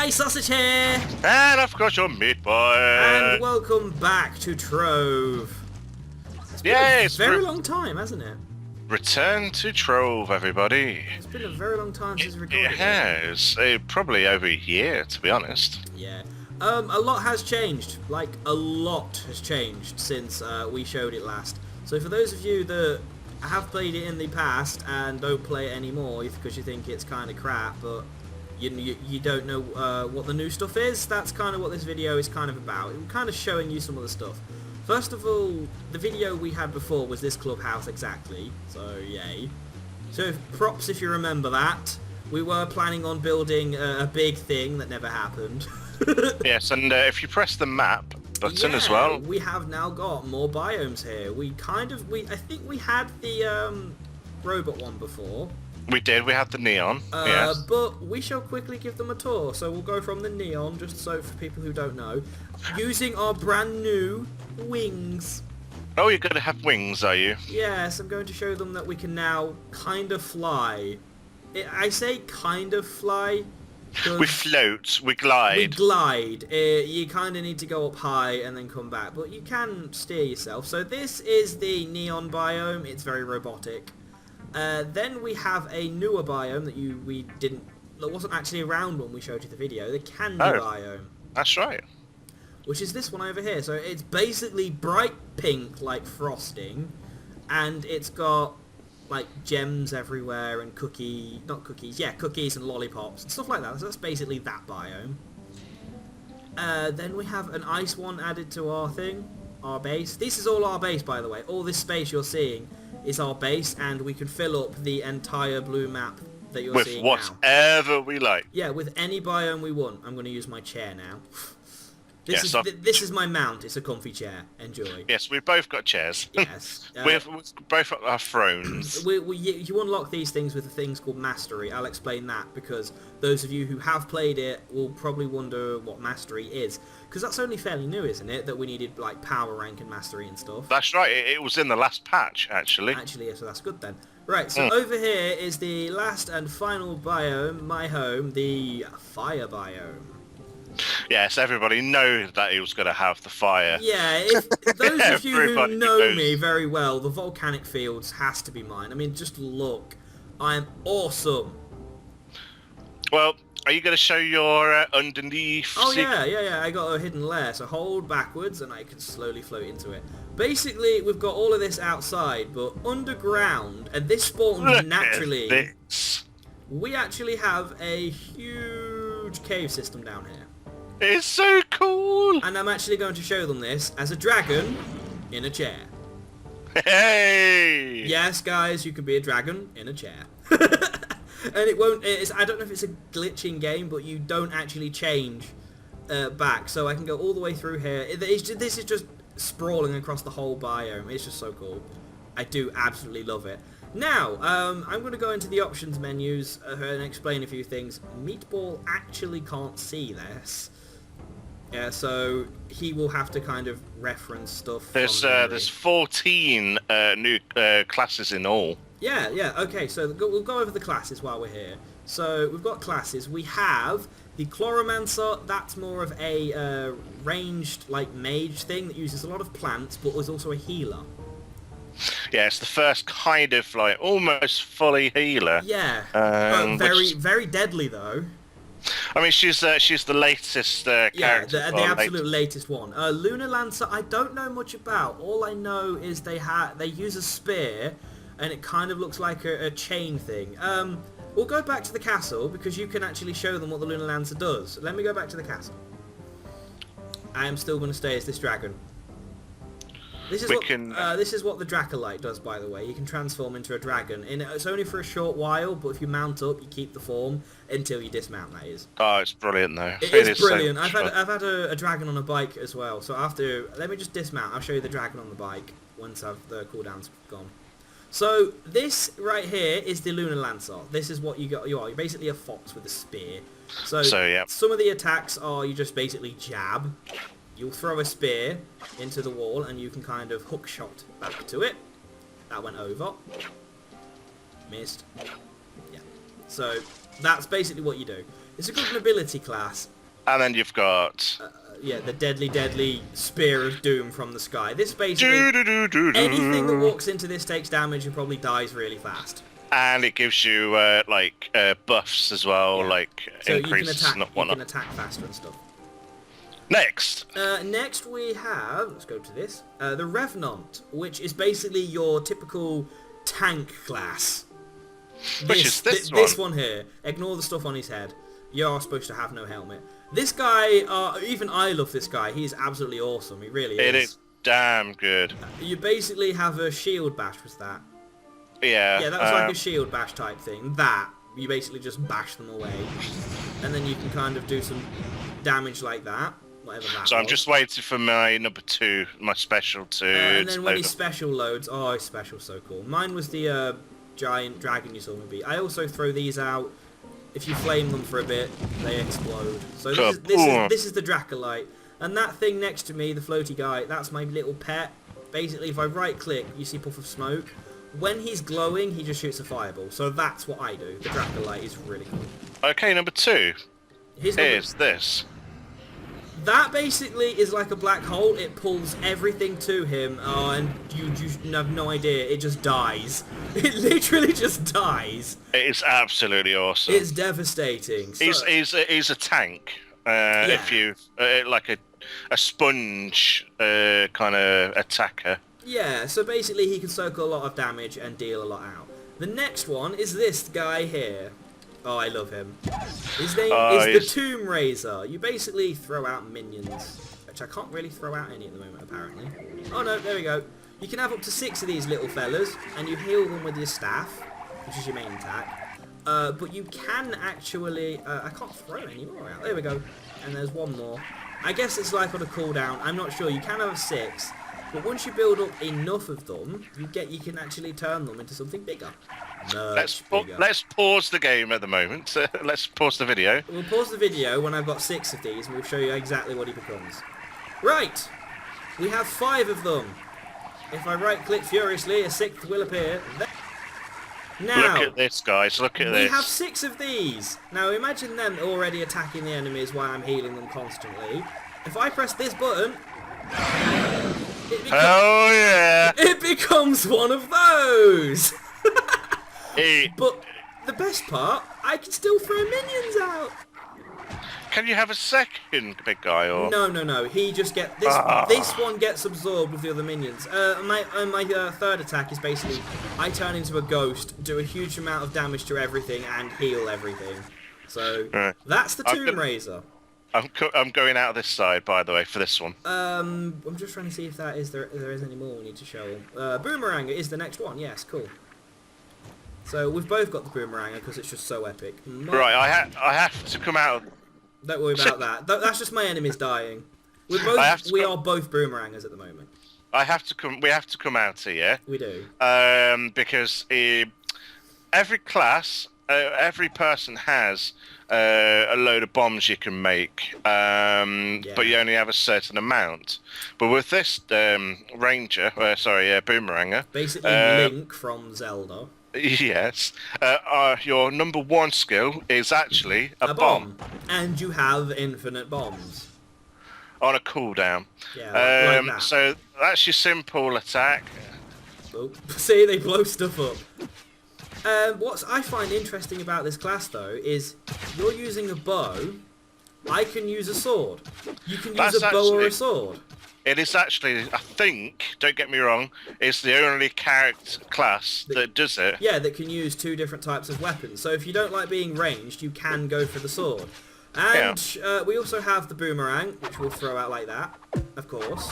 Sausage here! And I've got your meat boy. And welcome back to Trove. It's been a very long time, hasn't it? Return to Trove, everybody. It's been a very long time since we recorded. It has. Probably over a year, to be honest. Yeah. A lot has changed. Like, a lot has changed since we showed it last. So for those of you that have played it in the past and don't play it anymore because you think it's kind of crap, but you don't know what the new stuff is, that's kind of what this video is kind of about. We're kind of showing you some of the stuff. First of all, the video we had before was this clubhouse exactly, so yay. So props if you remember that. We were planning on building a big thing that never happened. Yes, and if you press the map button as well, we have now got more biomes here. I think we had the robot one before. we did. We had the neon. Yes. But we shall quickly give them a tour. So we'll go from the neon, just so for people who don't know, using our brand new wings. Oh, you're going to have wings, are you? Yes, I'm going to show them that we can now kind of fly. I say kind of fly. We float, we glide. We glide. You kind of need to go up high and then come back, but you can steer yourself. So this is the neon biome. It's very robotic. Then we have a newer biome that wasn't actually around when we showed you the video. The candy biome. That's right. Which is this one over here. So it's basically bright pink like frosting, and it's got like gems everywhere and cookies and lollipops and stuff like that. So that's basically that biome. Then we have an ice one added to our base. This is all our base, by the way. All this space you're seeing is our base, and we can fill up the entire blue map that you're seeing now. With whatever we like. Yeah, with any biome we want. I'm going to use my chair now. This is my mount. It's a comfy chair. Enjoy. Yes, we've both got chairs. Yes. We've both got our thrones. You unlock these things with the things called mastery. I'll explain that because those of you who have played it will probably wonder what mastery is. Because that's only fairly new, isn't it? That we needed like power rank and mastery and stuff. That's right. It was in the last patch, actually. Actually, yeah, so that's good then. Right, so over here is the last and final biome, my home, the fire biome. Yes, everybody knows that he was going to have the fire. Yeah, if those of you who know me very well, the volcanic fields has to be mine. I mean, just look. I'm awesome. Well, are you going to show your underneath... Oh, yeah, I got a hidden lair. So hold backwards and I can slowly float into it. Basically, we've got all of this outside, but underground, and this spawned naturally. We actually have a huge cave system down here. It's so cool! And I'm actually going to show them this as a dragon in a chair. Hey! Yes, guys, you can be a dragon in a chair. And it won't... I don't know if it's a glitching game, but you don't actually change back. So I can go all the way through here. This is just sprawling across the whole biome. It's just so cool. I do absolutely love it. Now, I'm going to go into the options menus and explain a few things. Meatball actually can't see this. Yeah, so he will have to kind of reference stuff. There's 14 new classes in all. Yeah, okay, so we'll go over the classes while we're here. So we've got classes. We have the Chloromancer. That's more of a ranged like mage thing that uses a lot of plants, but is also a healer. Yeah, it's the first kind of like almost fully healer. Yeah, very deadly though. I mean, she's the latest character. Yeah, the absolute latest one. Lunar Lancer, I don't know much about. All I know is they use a spear, and it kind of looks like a chain thing. We'll go back to the castle because you can actually show them what the Lunar Lancer does. Let me go back to the castle. I am still going to stay as this dragon. This is what the Dracolite does, by the way. You can transform into a dragon. It's only for a short while, but if you mount up, you keep the form until you dismount, that is. Oh, it's brilliant, though. It is brilliant. I've had a dragon on a bike as well. So let me just dismount. I'll show you the dragon on the bike once the cooldown's gone. So this right here is the Lunar Lancer. This is what you are. You're basically a fox with a spear. So yeah. Some of the attacks are you just basically jab. You'll throw a spear into the wall and you can kind of hook shot back to it. That went over. Missed. Yeah. So that's basically what you do. It's a good mobility class. And then you've got... Yeah, the deadly spear of doom from the sky. This basically... Do-do-do-do-do. Anything that walks into this takes damage and probably dies really fast. And it gives you, buffs as well, Yeah. like So increases and you can whatnot. attack faster and stuff. Next! Next we have, let's go to this, the Revenant, which is basically your typical tank class. Which is this one? This one here. Ignore the stuff on his head. You are supposed to have no helmet. This guy, even I love this guy. He's absolutely awesome. He really is. It is damn good. You basically have a shield bash, was that? Yeah. Yeah, that was like a shield bash type thing. That, you basically just bash them away. And then you can kind of do some damage like that. Whatever that So I'm was. just waiting for my number 2, my special to And then when load his up. special loads, oh, his special's so cool. Mine was the giant dragon you saw me beat. I also throw these out. If you flame them for a bit, they explode. So this is the Dracolite. And that thing next to me, the floaty guy, that's my little pet. Basically, if I right-click, you see puff of smoke. When he's glowing, he just shoots a fireball. So that's what I do. The Dracolite is really cool. Okay, number 2 Here's number- is this. That basically is like a black hole. It pulls everything to him, and you have no idea. It just dies. It literally just dies. It is absolutely awesome. It's devastating. So, He's a tank. If you like a sponge kind of attacker. yeah, so basically he can soak a lot of damage and deal a lot out. The next one is this guy here. Oh, I love him. His name is the Tomb Raiser. You basically throw out minions, which I can't really throw out any at the moment, apparently. Oh no, there we go. You can have up to 6 of these little fellas, and you heal them with your staff, which is your main attack. But you can actually... I can't throw any more out. There we go. And there's one more. I guess it's like on a cooldown. I'm not sure. You can have 6. But once you build up enough of them, you can actually turn them into something bigger. Let's pause the game at the moment. Let's pause the video. We'll pause the video when I've got 6 of these, and we'll show you exactly what he becomes. Right! We have 5 of them. If I right-click furiously, a 6th will appear. Now, Look at this, guys. Look at we this. have 6 of these. Now, imagine them already attacking the enemies while I'm healing them constantly. If I press this button... Oh yeah! It becomes one of those! Hey, But the best part, I can still throw minions out! can you have a second big guy or? No. He just get this. This one gets absorbed with the other minions. My third attack is basically I turn into a ghost, do a huge amount of damage to everything, and heal everything. So Right. that's the Tomb Raiser. I'm going out of this side, by the way, for this one. I'm just trying to see if there is any more we need to show. Boomerang is the next one. Yes, cool. So we've both got the Boomeranger because it's just so epic. Right, I have to come out. Don't worry about that. That's just my enemies dying. We are both Boomerangers at the moment. We have to come out here. We do. Because every class, every person has a load of bombs you can make, but you only have a certain amount. But with this Boomeranger, Basically, Link from Zelda. Yes, your number 1 skill is actually a bomb and you have infinite bombs on a cooldown. Yeah, like that. So that's your simple attack. Oh, see, they blow stuff up. What I find interesting about this class, though, is you're using a bow. I can use a sword. You can use a bow or a sword. It is actually, I think, don't get me wrong, it's the only character class that does it. Yeah, that can use 2 different types of weapons. So if you don't like being ranged, you can go for the sword. And we also have the Boomerang, which we'll throw out like that, of course.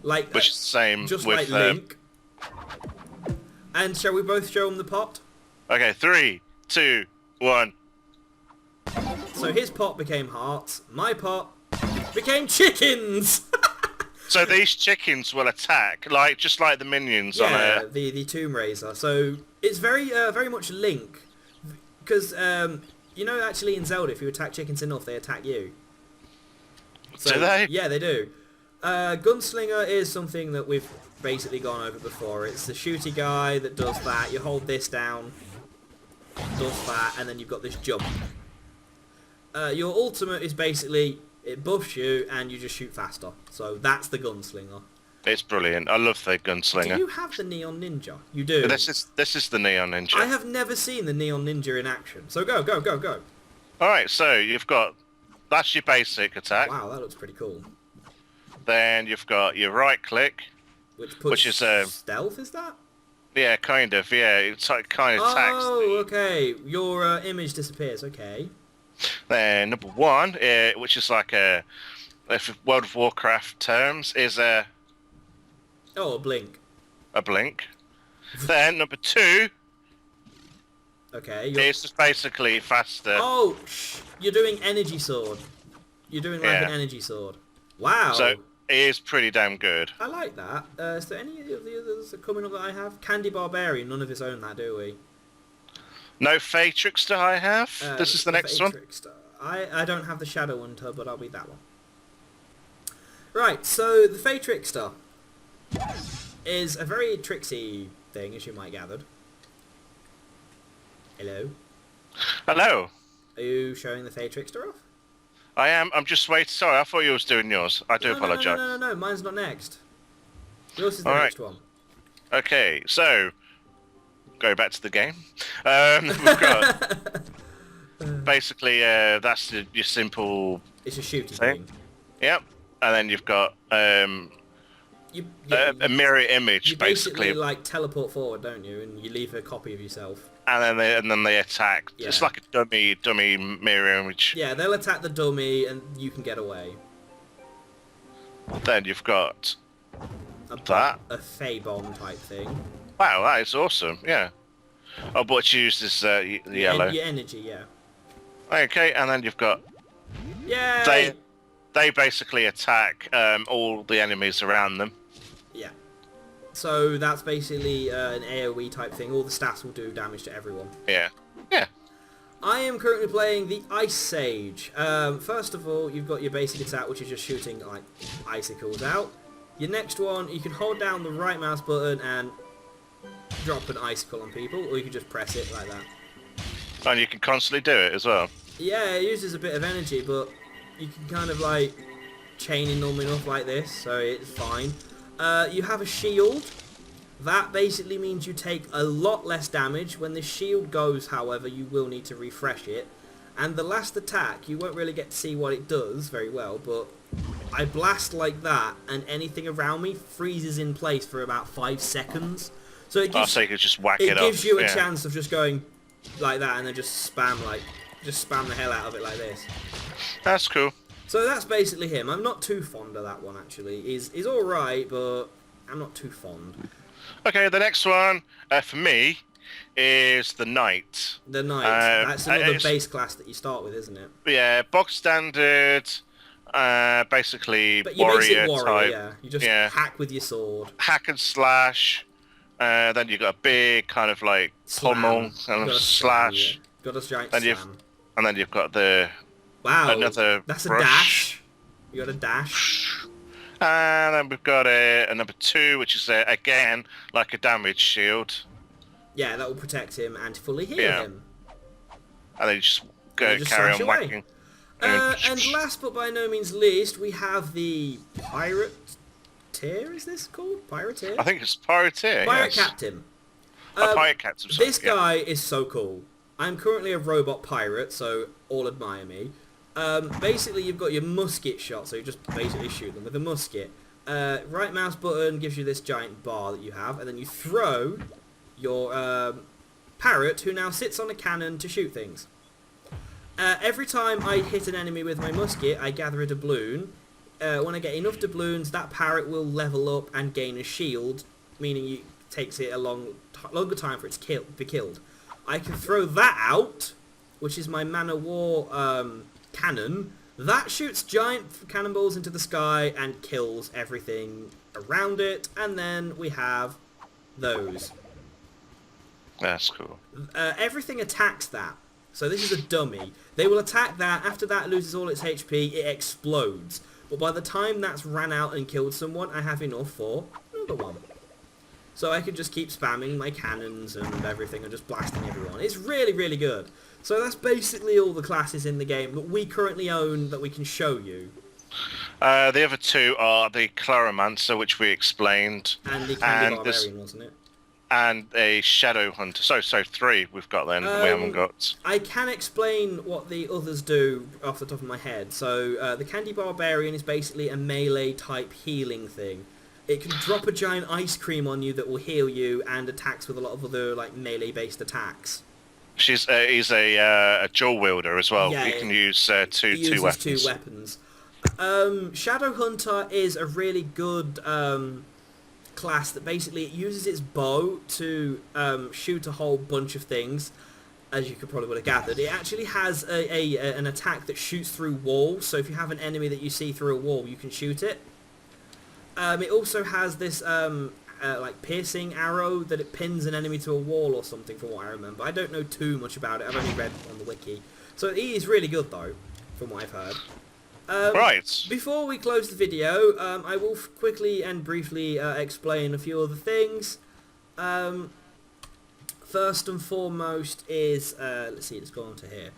Which is the same just with like Link. And shall we both show him the pot? Okay, 3, 2, 1. So his pot became hearts, my pot became chickens! So these chickens will attack, just like the minions on it. Yeah, the Tomb Raiser. So it's very much Link, because you know, actually in Zelda, if you attack chickens enough, they attack you. So, do they? Yeah, they do. Gunslinger is something that we've basically gone over before. It's the shooty guy that does that. You hold this down, does that, and then you've got this jump. Your ultimate is basically it buffs you, and you just shoot faster. So that's the gunslinger. It's brilliant. I love the gunslinger. Do you have the Neon Ninja? You do. This is the Neon Ninja. I have never seen the Neon Ninja in action. So go. All right, so you've got that's your basic attack. Wow, that looks pretty cool. Then you've got your right click, which is stealth. Is that? Yeah, kind of. Yeah, it's like kind of attacks. Oh, okay. Your image disappears. Okay. Then number 1, which is like if World of Warcraft terms, is a blink. A blink. Then number 2. Okay. It's just basically faster. Oh, you're doing energy sword. You're doing like an energy sword. Wow. So it is pretty damn good. I like that. Is there any of the others coming up that I have? Candy Barbarian. None of us own that, do we? No Fey Trickster I have. This is the next one. Trickster. I don't have the Shadowhunter, but I'll be that one. Right, so the Fey Trickster is a very tricksy thing, as you might gathered. Hello? Hello. Are you showing the Fey Trickster off? I am. I'm just waiting. Sorry, I thought you was doing yours. I do apologise. No, mine's not next. Yours is the next one. Okay, so go back to the game. We've got basically that's your simple. It's a shooting thing. Yep, and then you've got a mirror image, you basically like teleport forward, don't you? And you leave a copy of yourself. And then they attack. Yeah. It's like a dummy mirror image. Yeah, they'll attack the dummy, and you can get away. Then you've got a Fey bomb type thing. Wow, that is awesome. Yeah. Oh, but you use this the yellow. Your energy, yeah. Okay, and then you've got. Yay! They basically attack all the enemies around them. Yeah. So that's basically an AoE type thing. All the stats will do damage to everyone. Yeah. Yeah. I am currently playing the Ice Sage. First of all, you've got your basic attack, which is just shooting like icicles out. Your next one, you can hold down the right mouse button and drop an icicle on people, or you can just press it like that. And you can constantly do it as well. Yeah, it uses a bit of energy, but you can kind of like chain in them enough like this, so it's fine. You have a shield. That basically means you take a lot less damage. When the shield goes, however, you will need to refresh it. And the last attack, you won't really get to see what it does very well, but I blast like that, and anything around me freezes in place for about 5 seconds. So it gives, so you could just whack it up. It gives you a chance of just going like that, and then just spam the hell out of it like this. That's cool. So that's basically him. I'm not too fond of that one, actually. He's alright, but I'm not too fond. Okay, the next one, for me, is the Knight. The Knight. That's another base class that you start with, isn't it? Yeah, box standard, basically but you warrior type. Yeah. You just hack with your sword. Hack and slash. Then you've got a big kind of like pommel and slash. Yeah. Got a giant slam. And then you've got the... Wow, another that's brush. A dash. You got a dash. And then we've got a number 2, which is again like a damage shield. Yeah, that will protect him and fully heal him. And then you just carry on whacking. And last but by no means least, we have the Pirateer, is this called? Pirateer? I think it's Pirateer, Pirate Captain. Pirate Captain. This guy is so cool. I'm currently a robot pirate, so all admire me. Basically, you've got your musket shot, so you just basically shoot them with a musket. Right mouse button gives you this giant bar that you have, and then you throw your parrot, who now sits on a cannon to shoot things. Every time I hit an enemy with my musket, I gather a doubloon. When I get enough doubloons, that parrot will level up and gain a shield, meaning it takes it a longer time for it to be killed. I can throw that out, which is my Man of War cannon. That shoots giant cannonballs into the sky and kills everything around it. And then we have those. That's cool. Everything attacks that. So this is a dummy. They will attack that. After that loses all its HP, it explodes. But by the time that's ran out and killed someone, I have enough for another one. So I can just keep spamming my cannons and everything and just blasting everyone. It's really, really good. So that's basically all the classes in the game that we currently own that we can show you. The other two are the Chloromancer, which we explained, And the Candy Barbarian, wasn't it? And a Shadowhunter. So 3 we've got then. We haven't got. I can explain what the others do off the top of my head. So the Candy Barbarian is basically a melee type healing thing. It can drop a giant ice cream on you that will heal you and attacks with a lot of other like melee based attacks. He's a dual wielder as well. Yeah, he can use two weapons. Two weapons. Shadowhunter is a really good class that basically it uses its bow to shoot a whole bunch of things, as you could probably would have gathered. It actually has an attack that shoots through walls, so if you have an enemy that you see through a wall, you can shoot it. It also has this like piercing arrow that it pins an enemy to a wall or something, from what I remember. I don't know too much about it. I've only read on the wiki. So it is really good though, from what I've heard. Right. Before we close the video, I will quickly and briefly explain a few other things. First and foremost is, let's see, let's go on to here.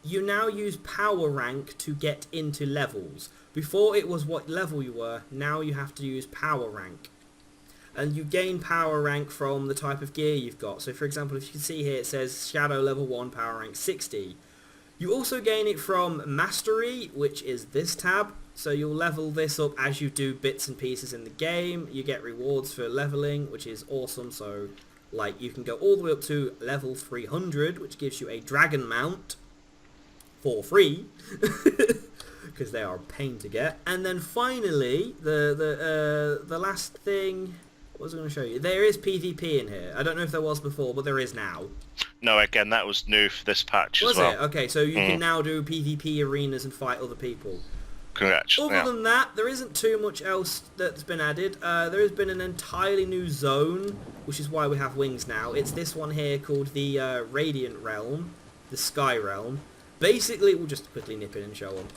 You now use power rank to get into levels. Before it was what level you were, now you have to use power rank. And you gain power rank from the type of gear you've got. So for example, if you can see here, it says Shadow level 1, power rank 60. You also gain it from Mastery, which is this tab. So you'll level this up as you do bits and pieces in the game. You get rewards for leveling, which is awesome. So like you can go all the way up to level 300, which gives you a dragon mount for free. Because they are a pain to get. And then finally, the last thing, what was I going to show you? There is PvP in here. I don't know if there was before, but there is now. No, again, that was new for this patch as well. Was it? Okay, so you can now do PvP arenas and fight other people. Congrats. Other than that, there isn't too much else that's been added. There has been an entirely new zone, which is why we have wings now. It's this one here called the Radiant Realm, the Sky Realm. Basically, we'll just quickly nip in and show them.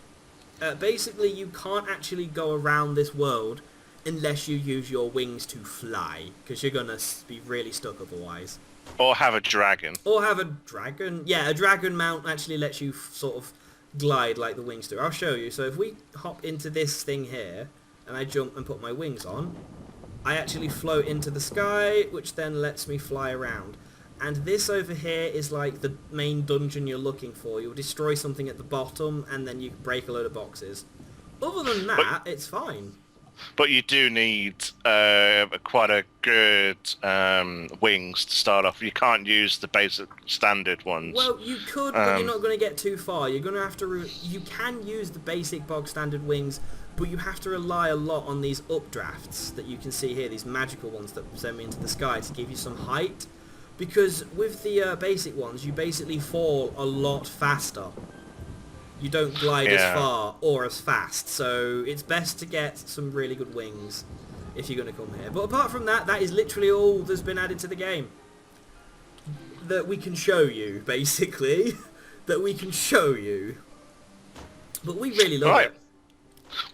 Basically, you can't actually go around this world unless you use your wings to fly, because you're going to be really stuck otherwise. Or have a dragon. Or have a dragon. Yeah, a dragon mount actually lets you sort of glide like the wings do. I'll show you. So if we hop into this thing here, and I jump and put my wings on, I actually float into the sky, which then lets me fly around. And this over here is like the main dungeon you're looking for. You'll destroy something at the bottom, and then you break a load of boxes. Other than that, it's fine. But you do need quite a good wings to start off. You can't use the basic standard ones. Well, you could, but you're not going to get too far. You're going to have to... You can use the basic bog standard wings, but you have to rely a lot on these updrafts that you can see here, these magical ones that send me into the sky to give you some height. Because with the basic ones, you basically fall a lot faster. You don't glide as far or as fast, so it's best to get some really good wings if you're going to come here. But apart from that, that is literally all that's been added to the game. That we can show you, basically. That we can show you. But we really love it.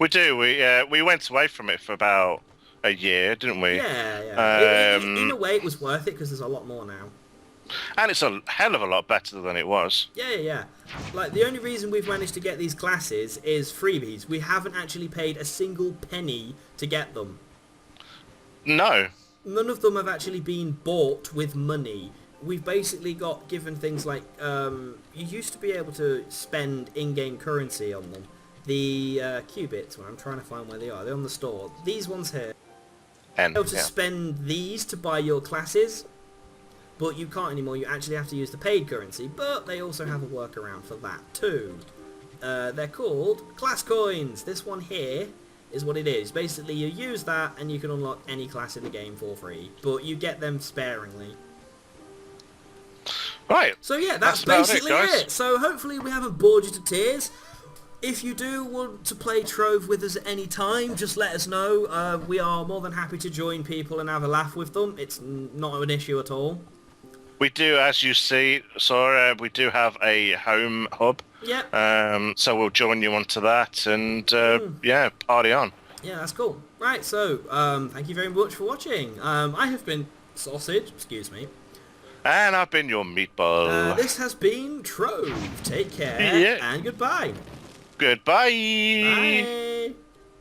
We do. We went away from it for about a year, didn't we? Yeah. In a way, it was worth it because there's a lot more now. And it's a hell of a lot better than it was. Yeah. Like, the only reason we've managed to get these classes is freebies. We haven't actually paid a single penny to get them. No. None of them have actually been bought with money. We've basically got given things like, you used to be able to spend in-game currency on them. The qubits, well, I'm trying to find where they are. They're on the store. These ones here. You're able to spend these to buy your classes. But you can't anymore, you actually have to use the paid currency, but they also have a workaround for that too. They're called class coins. This one here is what it is. Basically, you use that and you can unlock any class in the game for free, but you get them sparingly. Right. So yeah, that's basically it. So hopefully we haven't bored you to tears. If you do want to play Trove with us at any time, just let us know. We are more than happy to join people and have a laugh with them. It's not an issue at all. We do, as you see, Sora, we do have a home hub. Yeah. So we'll join you onto that and, yeah, party on. Yeah, that's cool. Right, so, thank you very much for watching. I have been Sausage, excuse me. And I've been your meatball. This has been Trove. Take care, Yeah. and goodbye. Goodbye. Bye.